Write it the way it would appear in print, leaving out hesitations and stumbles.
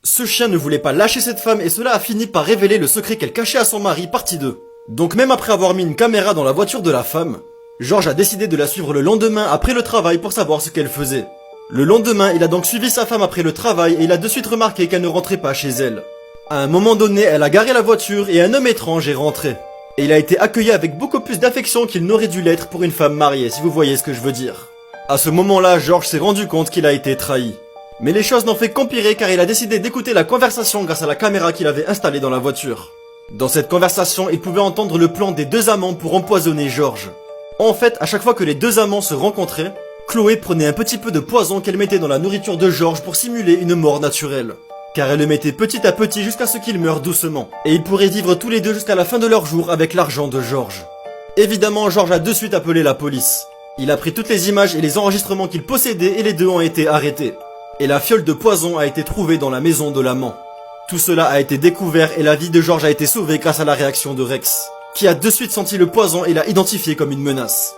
Ce chien ne voulait pas lâcher cette femme et cela a fini par révéler le secret qu'elle cachait à son mari, partie 2. Donc même après avoir mis une caméra dans la voiture de la femme, George a décidé de la suivre le lendemain après le travail pour savoir ce qu'elle faisait. Le lendemain, il a donc suivi sa femme après le travail et il a de suite remarqué qu'elle ne rentrait pas chez elle. À un moment donné, elle a garé la voiture et un homme étrange est rentré. Et il a été accueilli avec beaucoup plus d'affection qu'il n'aurait dû l'être pour une femme mariée, si vous voyez ce que je veux dire. À ce moment-là, George s'est rendu compte qu'il a été trahi. Mais les choses n'ont fait qu'empirer car il a décidé d'écouter la conversation grâce à la caméra qu'il avait installée dans la voiture. Dans cette conversation, il pouvait entendre le plan des deux amants pour empoisonner George. En fait, à chaque fois que les deux amants se rencontraient, Chloé prenait un petit peu de poison qu'elle mettait dans la nourriture de George pour simuler une mort naturelle. Car elle le mettait petit à petit jusqu'à ce qu'il meure doucement. Et ils pourraient vivre tous les deux jusqu'à la fin de leur jour avec l'argent de George. Évidemment, George a de suite appelé la police. Il a pris toutes les images et les enregistrements qu'il possédait et les deux ont été arrêtés. Et la fiole de poison a été trouvée dans la maison de l'amant. Tout cela a été découvert et la vie de George a été sauvée grâce à la réaction de Rex, qui a de suite senti le poison et l'a identifié comme une menace.